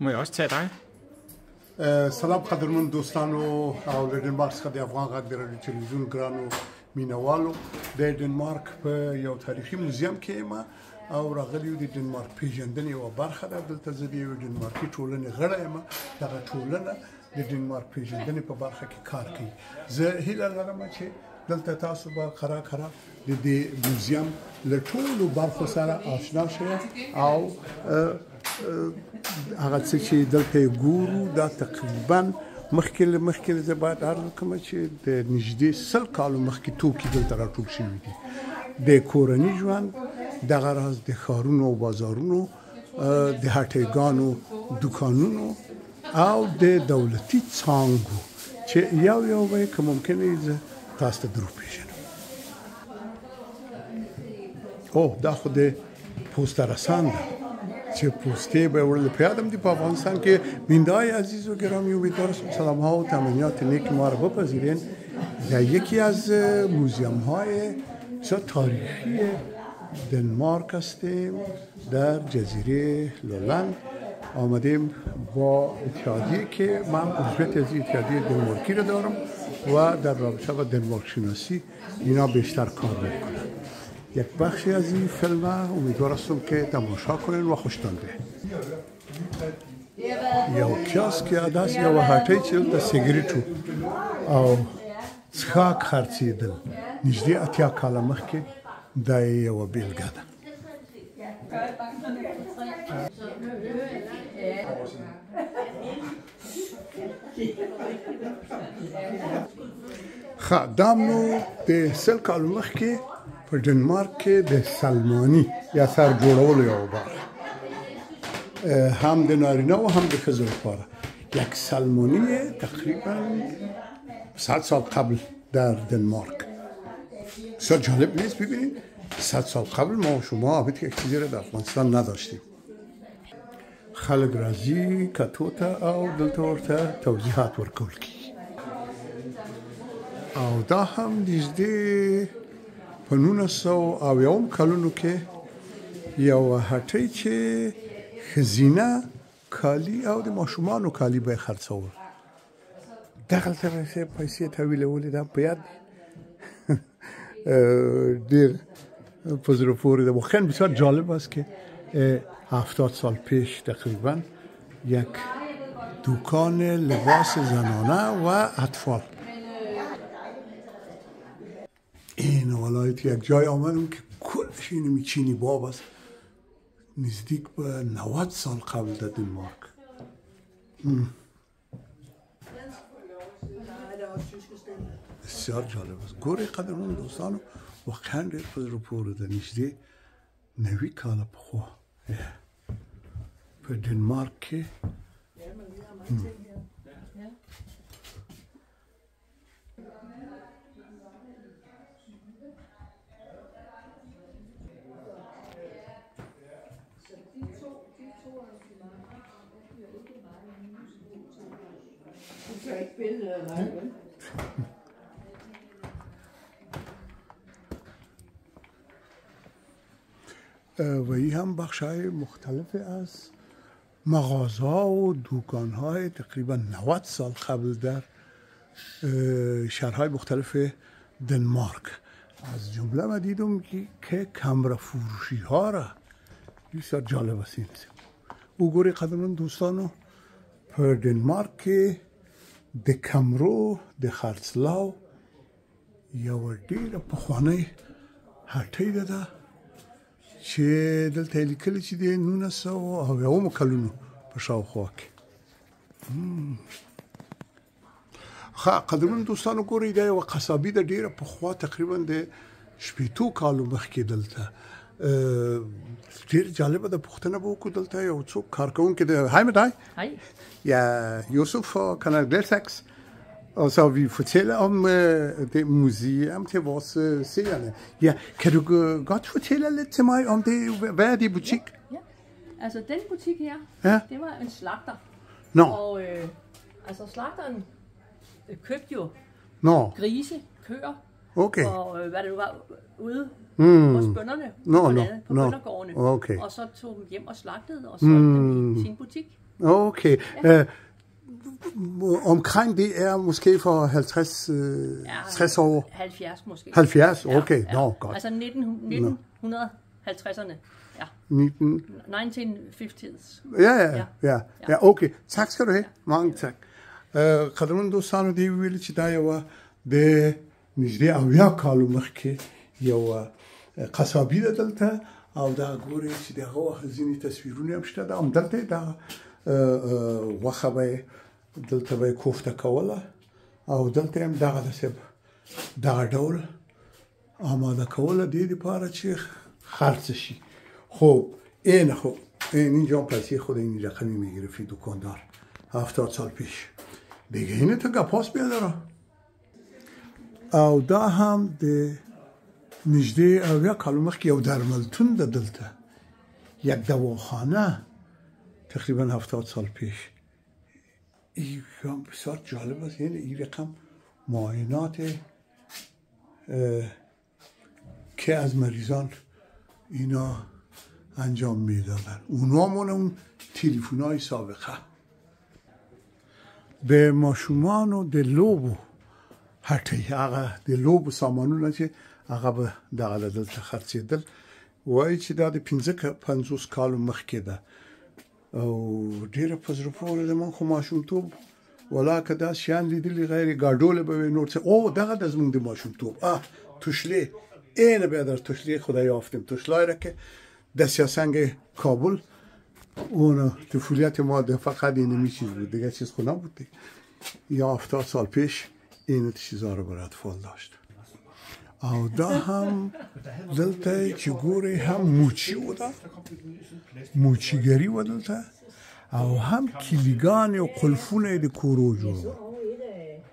må jeg også tage dig. سلام قدرمن دوستانو او د ډنمارک څخه د افغان غږ د رادیو تلویزیون ګرانو مینوالو د ډنمارک په یو تاریخي موزیم کې ما او راغلیو د ډنمارک پیژندنې یوه برخه ده. دلته زه د یو ډنمارکي ټولنې غړی یم. دغه ټولنه د ډنمارک پیژندنې په برخه کې کار کوي. زه هیله لرم چې دلته تاسو به کرا د دې موزیم له ټولو برخو سره آشنا شئ او هغه څه چې دلته ګورو دا تقریبا مخکې زه باید عرض وکړم چې د نږدې 100 کالو مخکې توکي دلته راټول شوي دي. د کورني ژوند دغه راز د ښارونو او بازارونو د هټیګانو دوکانونو او د دولتي څانګو چې یو به که ممکنه زه تاسو ته در وپېژنم. دا خو د پوسترسان ده چې پوسته به وړل پیادم دی په افغانستان کې. بیننده‌های عزیز و گرامی، امیدوارم سلام‌ها و تمنیات نیک ما را بپذیرین. در یکی از موزیم‌های تاریخی دنمارک هستیم در جزیره لولند. آمدیم با اتحادیه که من عضویت از اتحادیه دنمارکی را دارم و در رابطه با دنمارک شناسی اینا بیشتر کار میکنن. یک بخشی از این فیلم امیدوارم که تماشا کنین و خوشتان ده. یو کیاسک یا داس یو هټۍ چې د سیګریټو او څښاک خرڅېدل نږدې 80 کاله مخکې دا یوه بیلګه ده. دا نو د 100 کالو مخکې په ډنمارک کې د سلماني یا سر جوړولو یو برخه هم د نارینه و هم د ښځو لپاره یک سلمانی تقریبا 100 سال قبل در دنمارک. بسیار جالب نیست؟ ببینید 100 سال قبل ما و شما البته یک چیزی را در افغانستان نداشتیم. خلک راځي کتو ته او دلته ورته توضیحات ورکول کیږي. او دا هم نږدې په 1900 کلونو کې یو هټۍ چې ښځینه کالي او د ماشومانو کالي به یې خرڅول. دغلته پیسې تحویلولې دا په یاد ډېر په زړه پورې ده. واقعا بسیار جالب است که 70 سال پیش تقریبا یک دکان لباس زنانه و اطفال این ولایت یک جای آمدم که کلش اینو میچینی باب است نزدیک به 90 سال قبل در دنمارک. بسیار جالب است. گوری قدرمون دوستانو واقعا ډېر په زړه پورې ده. نږدې 90 کاله پخوا په ډنمارک کې و این هم بخش‌های مختلف از مغازه‌ها و دکان‌های تقریبا 90 سال قبل در شهرهای مختلف دنمارک. از جمله ما دیدم که کمره فروشی‌ها را بسیار جالب است. او گوری قدرمن دوستانو په ډنمارک کې د کمرو د خرڅلاو یوه ډېره پخوانۍ هټۍ ده چې دلته یې لیکلي چې د 1900 کلونو په شاوخوا کې. قدرمن دوستانو ګورئ دا یوه قصابي ده ډېره پخوا تقریبا د 80 کالو مخکې دلته. ډېر جالبه ده. پوښتنه به وکړو دلته یو څوک کارکوونکی دی. Hej med dig. Hej. Jeg er Josef fra Kanal Gladsax, og så vi fortæller om det museum til vores seerne. Ja, kan du godt fortælle lidt til mig om det? Hvad er det i butik? Ja, altså den butik her, det var en slagter. Og altså slagteren købte jo grise, køer, og hvad det nu var ude hos bønderne på bøndergårdene. Og så tog dem hjem og slagtede og solgte dem i sin butik. Okay. Ja. Omkring det er måske for 60 år? 70 måske. 70? Okay, ja. Nå, godt. Altså 1950'erne. Ja. 1950s. Ja, okay. Tak skal du have. Mange tak. قدرمن دوستانو دی ویل چې دا یو د نږدې اویا کالو مخکې یو قصابي ده دلته او دا ګوري چې دغه وخت ځینې تصویرونه هم شته دا هم دلته دا غوښه به دلته به کوفته کوله او دلته هم دغه ډول آماده کوله دې دپاره چې خرڅ شي. خب اینجا پیسه خود این رقمی میگرفتی دکاندار 70 سال پیش دیگه اینه تا گپاس بیاداره. او دا هم د نږدې اویا کالو مخکې یو درملتون ده دلته یک دواخانه تقریبا 70 سال پیش. این بسیار جالب است. یعنی این رقم معاینات که از مریضان اینا انجام میدادن. اونا مون اون تلفن‌های سابقه به ماشومانو د لوبو هټۍ هغه د لوبو سامانونه چې هغه به دغه دلته خرڅېدل وایي چې دا د 50 کالو مخکې ده او ډېره په زړه پورې ده. من خو ماشومتوب ولا که داسې شیان لیدلي غیر ګاډوله به وي نور څه او دغه د زموږ د ماشومتوب توشلې اینه به در توشلې خدا یافتیم توشلای را که در سیاسنگ کابل اون طفولیت ما ده فقط این می چیز بود دیگه چیز خود نبود دیگه. یا 70 سال پیش این چیزها رو برای اطفال داشت. او دا هم دلته چې ګوري هم موچی و دا موچیګری و دلته او هم کلیګان او قلفونه د کورو جوړ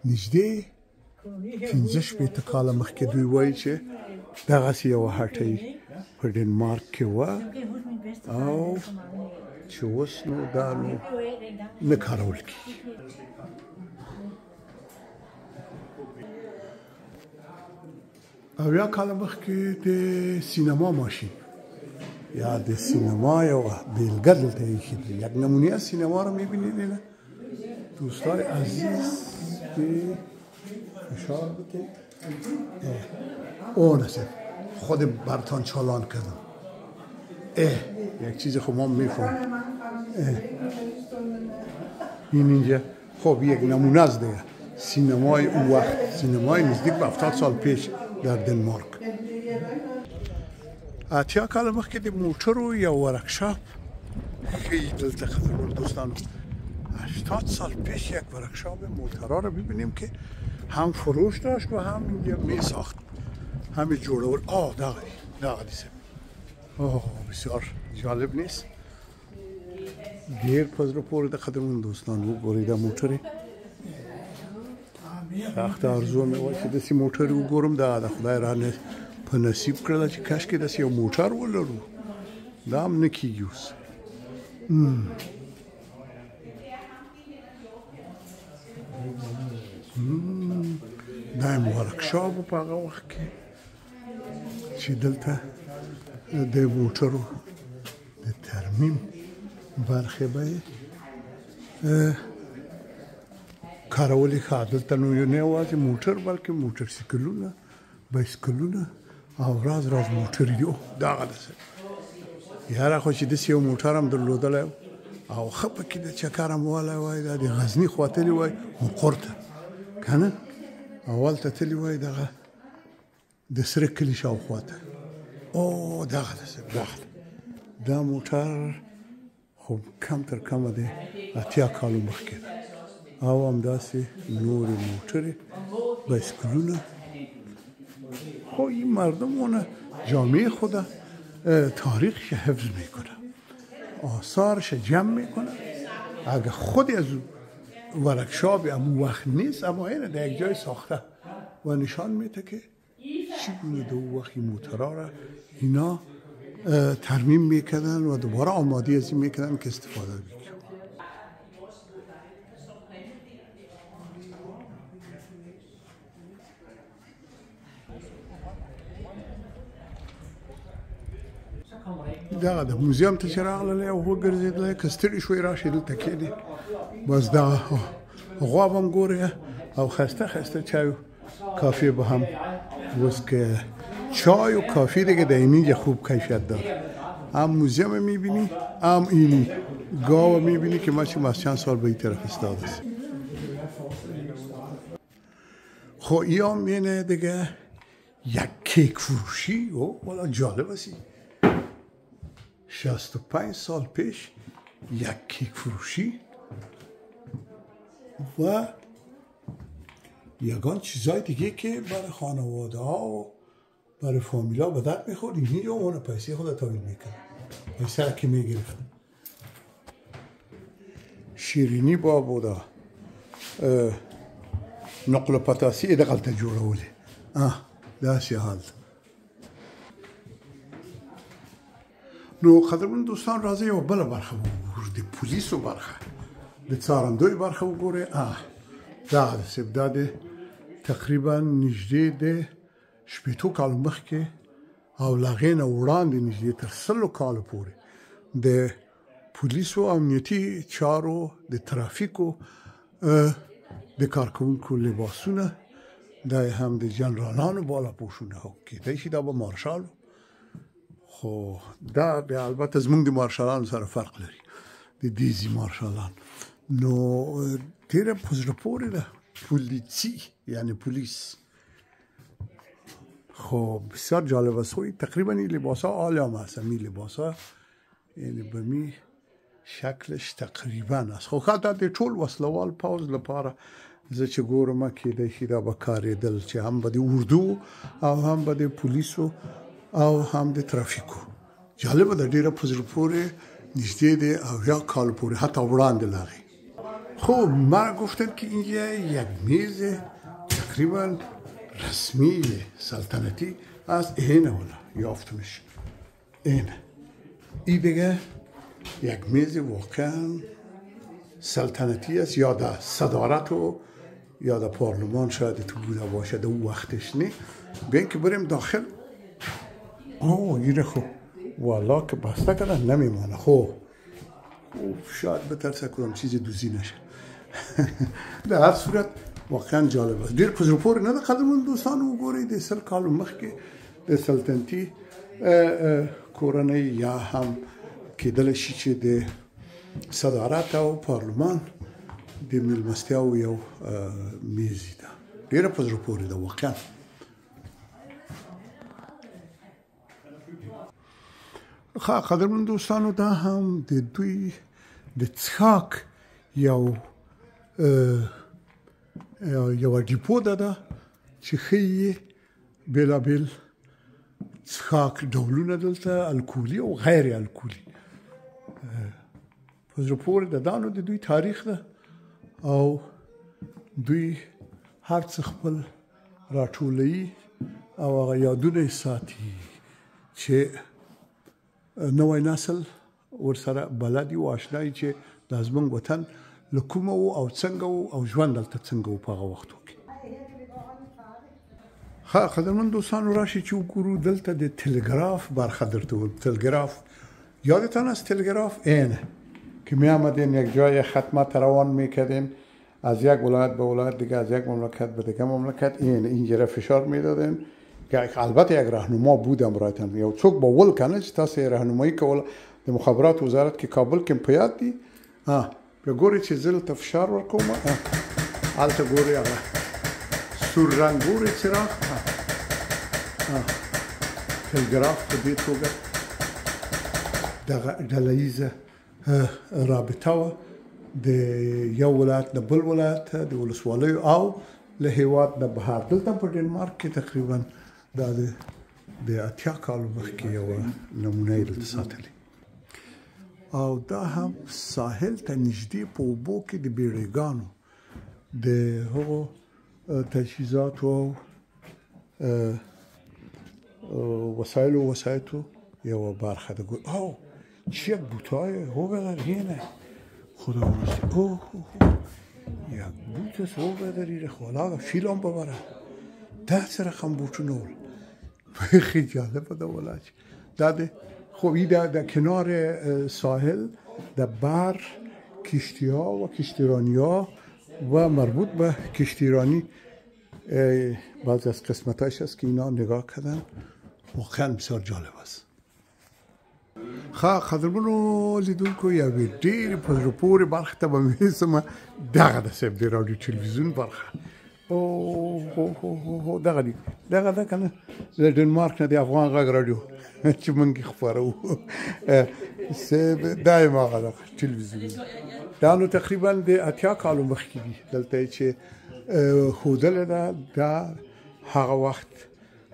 نږدې 15 کاله مخکې دوی وایي چې دغسې یوه هټۍ په ډنمارک کې وه او چې اوس نو دا نو نه کارول کېږي. اویا کاله مخکې د سینما ماشین یا د سینما یو بیلګه دلته ایښې ده. یک نمونه از سینما رو میبینید نه دوستان عزیز که فشار بده اون است خود برتان چالان کردم یک چیز خب ما میفهم این اینجا خب یک نمونه از دیگه سینمای اون وقت سینمای نزدیک به 70 سال پیش در دنمارک. اتیا کاله مخکې د موټرو یو ورکشاپ خیلی دلته قدرمن دوستانو 80 سال پیش یک ورکشاپ موترها رو ببینیم که هم فروش داشت و هم اینجا می ساخت همه جوړول دغه دیسه بسیار جالب نیست. ډېر په زړه پورې د قدرمن دوستانو وګورئ دا موټرې سخت ارزو مې وای چې داسې موټرې وګورم د خدای رانه په نصیب کړله چې کاشکې داسې یو موټر ولرو دا هم نه کېږي اوس. دا یم ورکشاپ و په هغه وخت کې چې دلته د موټرو د ترمیم برخې به یې کارولې ښه. دلته نو نه یوازې موټر بلکې موټرسایکلونه بایسکلونه او راز موټرې دي. دغه داسې یاره خو چې داسې یو موټر هم درلودلی او ښه پکې د چکر هم والی وای دا د غزني خوا تللی وای مقر ته که نه اول ته تللی وای دغه د سره کلي شاوخوا ته دغه داسې دا موټر خو کم تر کمه د 80 کالو مخکې او همداسې نورې موټرې بایسکلونه. خب این مردم اون جامعه خود تاریخش حفظ میکنه آثارش جمع میکنه. اگه خود از ورکشاپ اما وقت نیست اما اینه در یک جای ساخته و نشان میده که چگونه دو وقتی موترها را اینا ترمیم میکردن و دوباره آماده از این میکردن که استفاده بکنن. دغه د موزیم ته چې راغللی او وګرځېدلی که ستړي شوئ راشئ دلته کښېنئ بس دغه غوا به هم ګورئ او ښایسته ښایسته چای و کافی به هم وڅښئ. چای و کافی دیگه در اینجا خوب کیفیت داره. هم موزیم میبینی هم اینی گاو میبینی که ماشیم از چند سال به این طرف استاد است. خب این هم اینه دیگه یک کیک فروشی والا جالب است. 65 سال پیش یک کیک فروشی و یگان چیزای دیگه که برای خانواده ها و برای فامیلا به درد میخورد اینجا اون پیسه خود تاویل میکرد پیسه که میگرفت. شیرینی با بودا نقل پتاسی ایده غلطه جوره ولی داسی حال. نو قدرمون دوستان رازه و بلا برخه بگورد پولیس و برخه ده څارندوی برخه وګوره. دا د استبداد تقریبا نږدې د شپېتو کالو مخکې او له هغې نه وړاندې نږدې تر 100 کالو پورې د پولیسو امنیتي چارو د ترافیکو د کارکوونکو لباسونه دا هم د جنرالانو بالا پوشونه کېدای شي دا به مارشال خو دا بیا البته زموږ د مارشالانو سره فرق لري د دیزي مارشالان. نو ډېره په زړه پورې ده پولیسي یعنی پولیس خب بسیار جالب است. تقریبا این لباس ها عالی هست. این لباس ها یعنی به می شکلش تقریبا است. خب حتی د ټول وسلوال پوز لپاره زه چې ګورم کېدای شي دا به کارېدل چې هم به د اردو او هم به د پولیسو او هم د ترافیکو. جالبه ده ډېره په زړه پورې نږدې د 80 کالو پورې حتی وړاندې له هغې. خب من گفتم که اینجا یک میز تقریبا رسمی سلطنتی از اینه والا یافتمش. اینه این دیگه یک میز واقعا سلطنتی است یا در صدارت و یا در پارلمان شاید تو بوده باشه در اون وقتش نه. بیاین که بریم داخل. اینه خب والا که بسته کردن نمیمانه. خب شاید بترسه کدام چیز دوزی نشه. در هر صورت واقعا جالب است. ډېر په زړه پورې نه ده قدرمن دوستانو وګورئ د 100 کالو مخکې د سلطنتي کورنۍ یا هم کېدلی شي چې د صدارت او پارلمان د میلمستیاو یو میزی ده. ډېره په زړه پورې ده واقعا. قدرمن دوستانو دا هم د دوی د څښاک یو ډیپو ده چې ښیي بېلابېل څښاک ډولونه دلته الکولي او غیر الکولي. په زړه پورې ده دا نو د دوی تاریخ ده او دوی هر څه خپل راټولوي او هغه یادونه یې ساتي چې نوی نسل ورسره بلد او آشنا چې د زموږ وطن له کومه و او څنګه و او ژوند دلته څنګه و په هغه وختو کې. قدرمن دوستانو راشئ چې وګورو دلته د تلگراف برخه درته ویم. تلگراف یادتان است تلگراف اینه که می آمدین یک جای خدمت روان میکردین از یک ولایت به ولایت دیگه از یک مملکت به دیگه مملکت اینجا فشار میدادین. البته یک راهنما بودم برایتان یو څوک به ول کنه چې تاسو راهنمایي کول د مخابرات وزارت کې کابل کې په یاد دي. به ګوري چې زل ته فشار ورکوم البته ګوري هغه سور رنگ ګوري څراغ تلگراف په دې توګه د ډلهیزه رابطه و د یو ولایت نه بل ولایت د ولسوالیو او له هېواد نه بهر. دلته په ډنمارک کې تقریبا دا د 80 کالو مخکې یوه نمونه یې دلته ساتلې او دا هم ساحل ته نږدې په اوبو کې د بیړیګانو د هغو تجهیزاتو او وسایطو یوه برخه ده. چه یک بوتای ببرینه خدا راستی یک بوت است ببریره خالا فیلم ببره 10 رقم بوتونول خیلی جالب ده ولایت داده خب این در کنار ساحل در بر کشتی ها و کشتیرانی ها و مربوط به کشتیرانی بعض از قسمت هایش هست که اینا نگاه کردن، واقعا بسیار جالب است. قدرمنو لیدونکو یو ډېر په زړه پورې برخه ته به میرسم. دغه د صاحب د راډیو تلویزیون برخه دغه دی، دغه ده که نه د ډنمارک نه د افغان غږ راډیو چې موږ یې خپروو صاحب دا یې هغه ده تلویزیون. دا نو تقریبا د 80 کالو مخکې دي دلته چې ښودلې ده. دا هغه وخت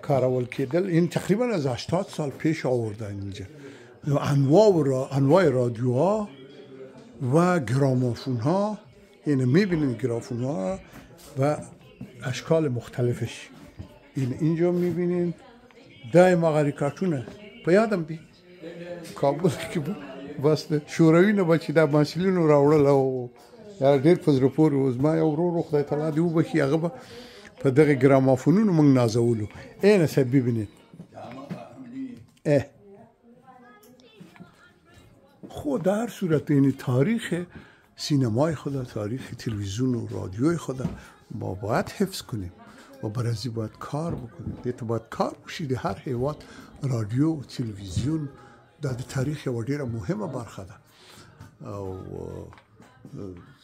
کارول کېدل، این تقریبا از 80 سال پیش آوردن اینجا. انواع رادیوها و گرامافون ها، این میبینین گرامافون ها و اشکال مختلفش اینجا میبینین. دایم آقای کارتونه په یادم دی کابل کې بس شوروي نه بچی دا ماشینونو راوړل او ډېر په زړه پورې و. زما یو ورور خدای تعالی دې وبخي، هغه به په دغه ګرامافونونو موږ نازولو. اینه صاحب ببینید خود در صورت این تاریخ سینمای خود، تاریخ تلویزیون و رادیوی خود ما باید حفظ کنیم و برای ازی باید کار بکنیم. دیتا باید کار بشید. هر حیوات رادیو و تلویزیون در تاریخ و ډیره مهمه برخه ده. او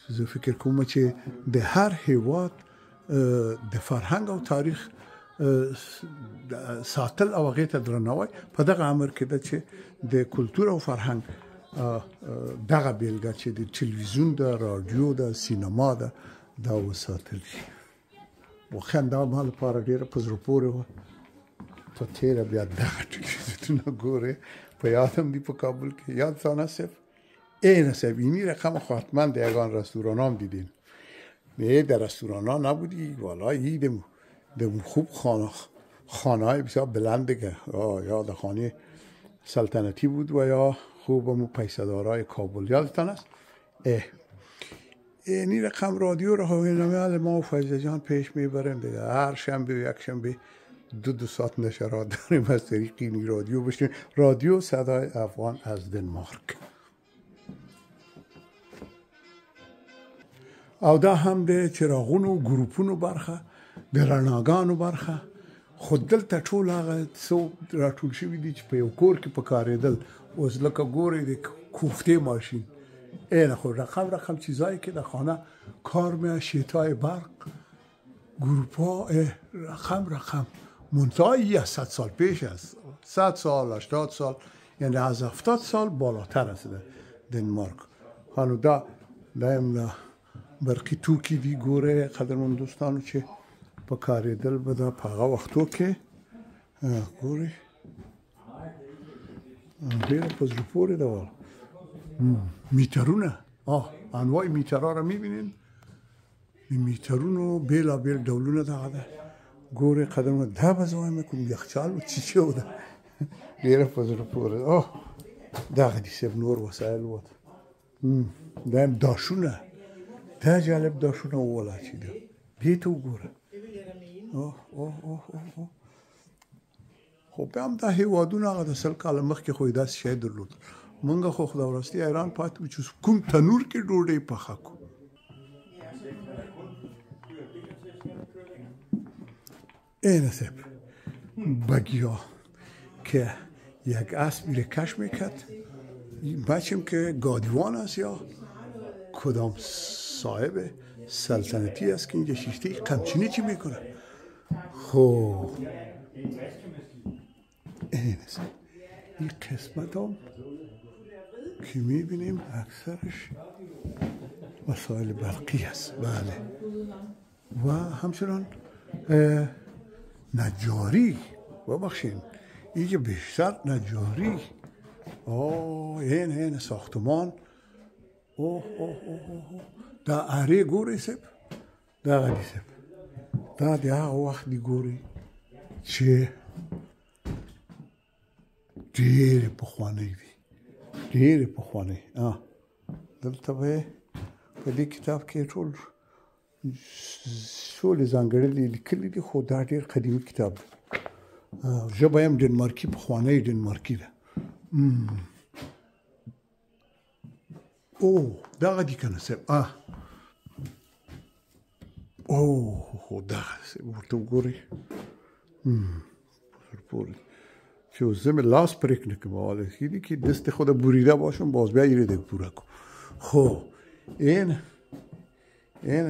زه فکر کوم چې د هر حیوات د فرهنګ او تاریخ ساتل او هغې ته درناوی په دغه امر کې ده چې د کلتور او فرهنګ دغه بیلګه چې د تلویزیون ده، رادیو ده، سینما ده، دا وساتل شي. واقعا دا ما لپاره ډېره په زړه پورې وه. په تېره بیا دغه تلویزیونونه ګورې په یادم دی په کابل کې. یادتان صاحب اینه صاحب اینی رقم خو حتما در یگان رستوران هم دیدین. نه در رستوران ها نبودی والا ای دمون خوب خانه های بسیار بلنده یا در خانه سلطنتی بود و یا خوب همون پیسدارای کابل. یادتان است؟ اینی رقم رادیو رو هوینامه ما و فیضه جان پیش میبرن دیگه. هر شنبه و یک شنبه 2 ساعت نشرات داریم از طریق اینی رادیو بشنیم. رادیو صدای افغان از دنمارک. او دا هم د چراغونو ګروپونو برخه، د رڼاګانو برخه. خو دلته ټول هغه څو راټول شوي دي چې په یو کور کې په کارېدل. اوس لکه ګورئ د کوفتې ماشین، اینه خو رقم چیزایی که در خانه کار میاد، شیتای برق، گروپ ها رقم منتهایی از 100 سال پیش است. 100 سال 80 سال، یعنی از 70 سال بالاتر است دنمارک. هنو دایم برقی توکی دی ګوره قدرمن دوستانو چې په کارېدل به دا په هغه وختو کې ګورئ ډېره په زړه پورې ده. والا میټرونه، انواع میټرها را میبینین. میټرونو بېلابېل ډولونه دغه ده. ګورئ قدرمن دا به زه وایم کوم یخچال و چیچه و ده ډېره په زړه پورې ده. دغه دي صاحب نور وسایل و دا هم داشونه. دا جالب داشونه وولا چې ده دې ته وګوره. خو بیا هم دا هېوادونه هغه د 100 کاله مخکې خو یې داسې شی درلود. مونږ خو خدای وروستي ایران پاتې وو چې کوم تنور کې ډوډۍ پخه کړو. اینه صاحب بگیا که یک اسب میره کش میکرد. بچیم که گادیوان است یا کدام صاحب سلطنتی است که اینجا شیشته قمچینی چی میکنه. خب اینه صاحب این قسمت هم که میبینیم اکثرش وسایل برقی است. بله. و همچنان نجاری. ببخشین اینجا بیشتر نجاری. این ساختمان. دا اره ګورئ صاحب، دغه دي صاحب. دا د هغه وخت دی ګورئ چې ډېرې پخوانۍ دي، ډېرې پخوانۍ. دلته به په دې کتاب کې ټول ټولې ځانګړنې لیکلي دي، خو دا ډېر قدیمي کتاب دی. ژبه یې هم ډنمارکي، پخوانۍ ډنمارکي ده. او دغه دي کنه صاحب او دغه ورته وګورئ پورې چې اوس زه مې لاس پرېک نه کوم حالا خیلی که دست خود بریده باشم باز بیا یه دیگه پوره کن خب این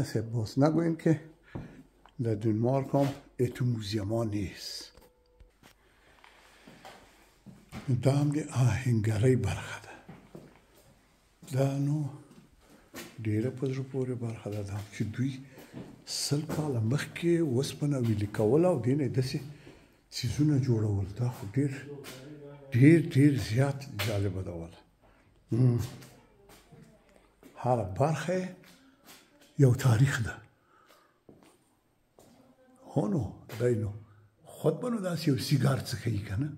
صاحب باز نگوین که در دنمارک هم اتو موزیم ها نیست دا هم دی آهنگرۍ برخه ده دا نو ډېره په زړه پورې برخه ده دا چې دوی 100 کاله مخکې اوسپنه ویلې کوله او دې نه یې داسې څیزونه جوړول دا خو ډېر زیات جالبه ده واله هره برخه یو تاریخ ده هو نو دی نو خود به نو داسې یو سیګار څښئ که نه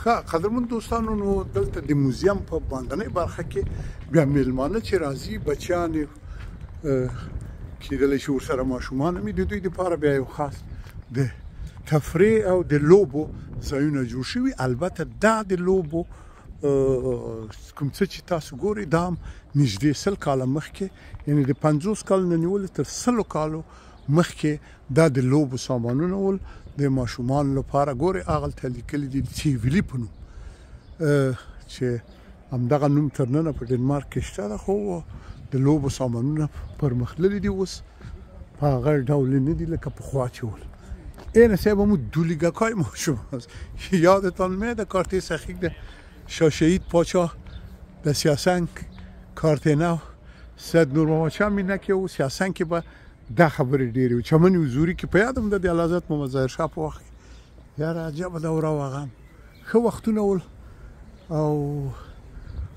ښه قدرمن دوستانو نو دلته د موزیم په باندنۍ برخه کې بیا میلمانه چې راځي بچیان یې کېدلی شي ورسره ماشومان هم د دوی دپاره بیا یو خاص د تفریح او د لوبو ځایونه جوړ شوي البته دا د لوبو کوم څه چې تاسو ګورئ دا هم نږدې 100 کاله مخکې یعنې د 50 کالو نه نیولې تر 100 کالو مخکې دا د لوبو سامانونه ول د ماشومانو لپاره ګورئ هغلته لیکلي دي تیویلي په نوم چې همدغه نوم تر ننه په ډنمارک کې شته ده خو د لوبو سامانونه پرمختللي دي اوس په هغه ډول نه دي لکه پخوا چې ول این صاحب همون دولیگکای ما شماست یادتان میاد کارت سخیق شاه شهید پاچا در سیاسنگ کارت نو صد نور ماماچه هم اینه که او سیاسنگ که با ده خبر دیری و چمن حضوری که پیادم ده دی علازت محمد ظاهر شاه په وخت یار عجب دوره واقعا ښه وختونه ول او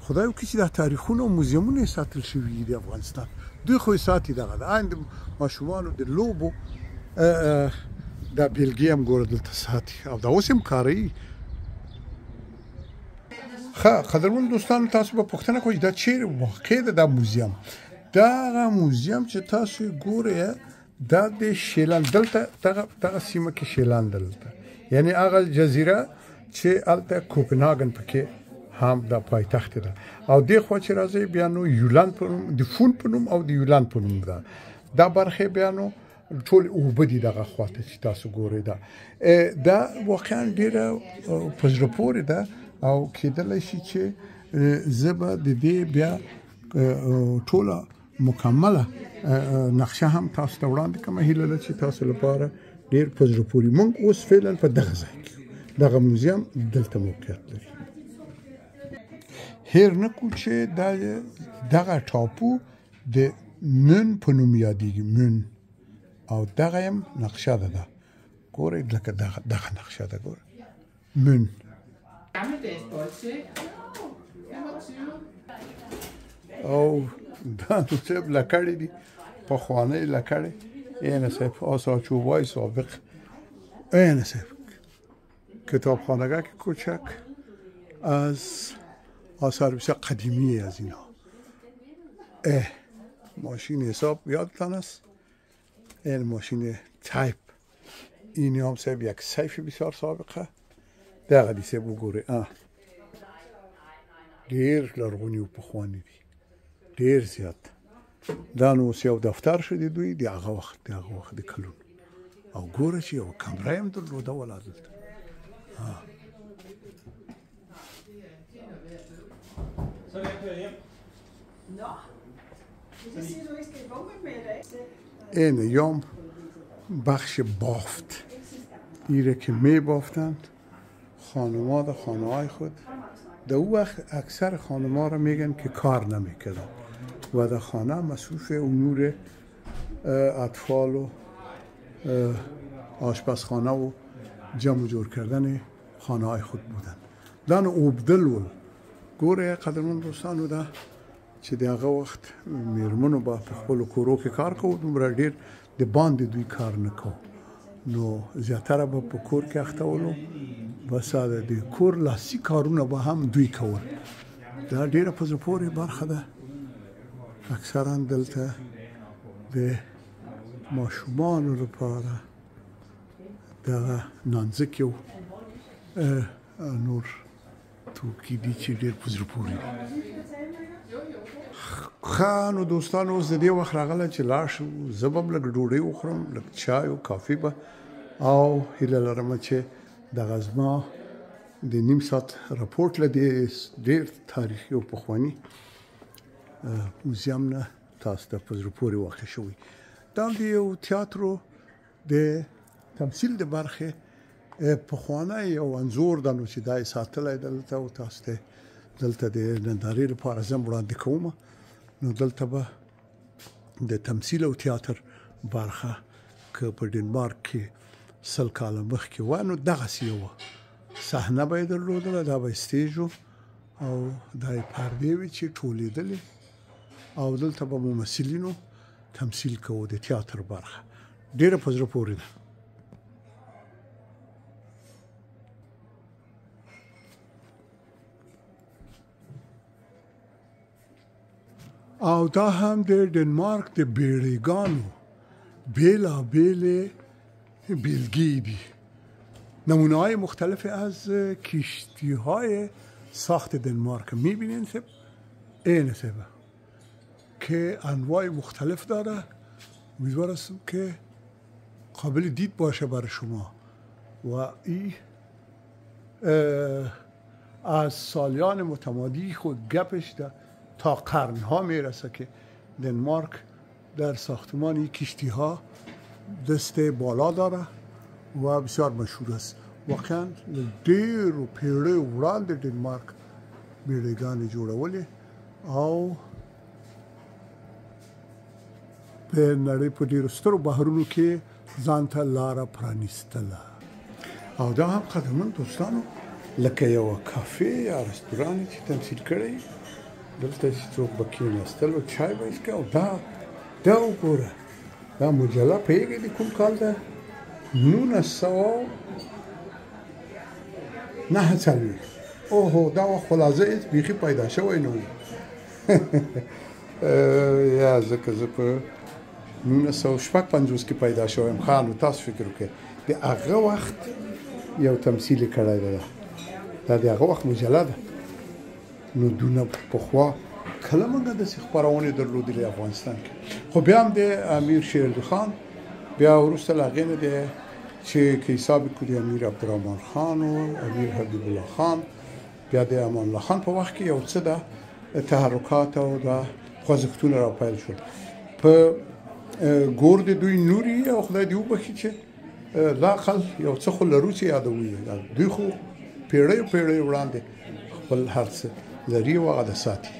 خدای وکړي چې دا تاریخونه او موزیمونه یې ساتل شوي دي افغانستان دوی خو یې ساتي دغه د ان د ماشومانو د لوبو دا بیلګې هم ګوره دلته ساتي او دا اوس هم کاروي ښه قدرمن دوستانو تاسو به پوښتنه کوئ دا چیرې واقع ده دا موزیم دغه موزیم چې تاسو یې ګورئ دا د شیلان دلته دغه سیمه کې شیلان دلته یعنی هغه جزیره چې هلته کوپنهاګن پکې هم دا پایتخت ده او دې خوا چې راځئ بیا نو یولان په نوم د فون په نوم او د یولان په نوم ده دا برخې بیا نو ټول اوبه دي دغه خواته چې تاسو ګورئ دا واقعا ډېره په زړه پورې ده او کېدلی شي چې زه به د دې بیا ټوله مکمله نقشه هم تاسو ته وړاندې کومه هیله ده چې تاسو لپاره ډېر په زړه پورې موږ اوس فعلا په دغه ځای کې دغه موزیم دلته موقعیت لري هیر نه کړو چې دغه ټاپو د مون په نوم یادېږي مون او دغه هم نقشه ده ګورئ لکه دغه نقشه ده ګورئ مون او دا نو صاحب لکړې دي پخوانۍ لکړې این صاحب آساچوبای سابق این صاحب کتابخانه‌گاه کوچک از آثار بسیار قدیمی از اینا ماشین حساب یادتان است این ماشین تایپ این هم صاحب یک سیف بسیار سابقه دغه دي صاحب وګورئ ډېر لرغوني او پخواني دي ډېر زیات دا نو اوس یو دفتر شدی دوی د هغه وخت د کلونو او ګوره چې یوه کمره یې هم درلوده ولا دلته این یام بخش بافت ایره که می بافتند خانم‌ها در خانه‌های خود در او وقت اکثر خانم‌ها را میگن که کار نمیکردن و در خانه مصروف امور اطفال و آشپزخانه و جمع جور کردن خانه‌های خود بودن دان اوبدل ول ګوره قدرمن دوستانو دا چې د هغه وخت میرمنو به په خپلو کورو کې کار کوو دومره ډېر د باندې دوی کار نه کوو نو زیاتره به په کور کې اخته ولو بس د کور لاسي کارونه به هم دوی کول دا ډېره په زړه پورې برخه ده اکثرا دلته د ماشومانو لپاره دغه نانځکې نور تو کې دي چې ډېر په زړه پورې دي. ښه نو دوستانو اوس د دې وخت راغلی چې لاړ شو. زه به هم لږ ډوډۍ وخورم، لږ چای او کافي به، او هیله لرم چې دغه زما د نیم ساعت راپورټ له دې ډېر تاریخي او پخواني موزیم نه تاسو ته په زړه پورې واقع شوی. دا د یو تیاترو د تمثیل د برخې پخوانی یو انځور ده، نو چې دا یې ساتلی دلته، او تاسو ته دلته د نندارې لپاره زه وړاندې کوم. نو دلته به د تمثیل او تیاتر برخه که په ډنمارک کې 100 کاله مخکې وه، نو دغسې یوه صحنه به یې درلودله، دا به سټیج و او دا یې پردې وې چې ټولېدلې، او دلته به ممثلینو تمثیل کوو د تیاتر برخه. ډېره په زړه پورې ده. او دا هم د ډنمارک د بیړیګانو بېلابېلې بیلګې دي، نمونه‌های مختلف از کشتی‌های ساخت دنمارک می‌بینین این سبب که انواع مختلف داره. امیدوار هستم که قابل دید باشه برای شما. و این از سالیان متمادی خود گپش ده تا قرنها میرسه که دنمارک در ساختمان این کشتی ها دست بالا داره و بسیار مشهور است. واقعا ډېر پیړۍ وړاندې دنمارک بیړیګانې جوړولې او په نړۍ په ډېرو سترو بحرونو کې ځان ته لاره پرانیستله. او دا هم قدمن دوستانو لکه یوه کافې یا رستوران چې تمثیل کړی، دلته چې څوک به کېناستل او چای به یې څښه. او دا وګوره، دا مجله پوهېږئ د کوم کال ده؟ 1949. اوهو دا وخت خو لا زه هېڅ بیخي پیدا شوی نه وم. یا ځکه زه په 1956 کې پیدا شویم. ښه نو تاسو فکر وکړئ د هغه وخت یو تمثیل یې کړی ده. دا د هغه وخت مجله ده. نو دونه پخوا کله موږ داسې خپرونې درلودلې افغانستان کې. خو بیا هم د امیر شیر علي خان، بیا وروسته له هغې نه دی چې که حساب کړو د امیر عبدالرحمن خان و امیر حبیب الله خان، بیا د امان الله خان په وخت کې یو څه د تحرکات او د خوځښتونه راپیل شول. په ګور د دوی نوري او خدای دې وبخښي چې لااقل یو څه خو لرو چې یادوي. دوی خو پیړۍ پیړۍ وړاندې خپل هر څه لري او هغه د ساتي.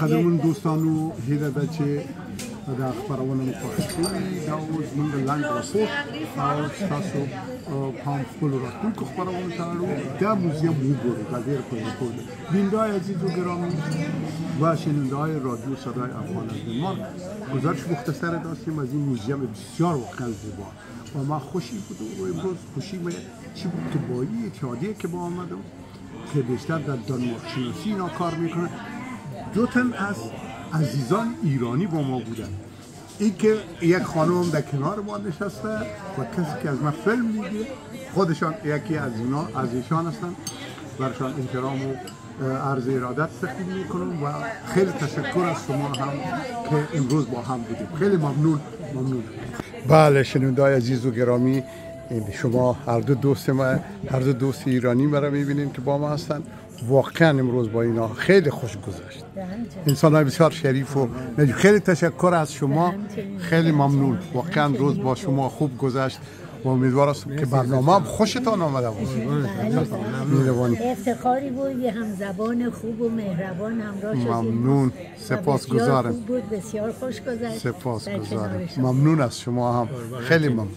قدرمن دوستانو، هیله ده چې دا خپرونه مو خوښه شوې. دا اوس موږ لنډ راپورټ او ستاسو پام خپلو راتلونکو خپرونو ته اړوو. دا موزیم وګورئ، دا ډېر په زړه پورې ده. بیننده‌های عزیز و گرامی و شنونده‌های رادیو صدای افغان از دنمارک، گزارش مختصر داشتیم از این موزیم بسیار واقعا زیبا و من خوشی بود. و امروز خوشی چی بود که با این اتحادیه که با آمدم که بیشتر در دانمارک شناسی اینا کار میکنه، دو تن از عزیزان ایرانی با ما بودن. این که یک خانم در کنار ما نشسته و کسی که از من فیلم میگیره خودشان یکی از ایشان هستن. برشان احترام و عرض ارادت تقدیم میکنم و خیلی تشکر از شما هم که امروز با هم بودیم. خیلی ممنون. بله شنونده‌های عزیز و گرامی، شما هر دو دوست ایرانی مرا میبینید که با ما هستن. واقعا امروز با اینا خیلی خوش گذشت. انسان‌های بسیار شریف و خیلی تشکر از شما. خیلی ممنون. واقعا روز با شما خوب گذشت و امیدوارم که برنامه هم خوشتان آمده باشه. افتخاری بود، همزبان خوب و مهربان همراه شدیم. ممنون، سپاسگزارم. بسیار خوش گذشت. سپاسگزارم. ممنون از شما هم. خیلی ممنون.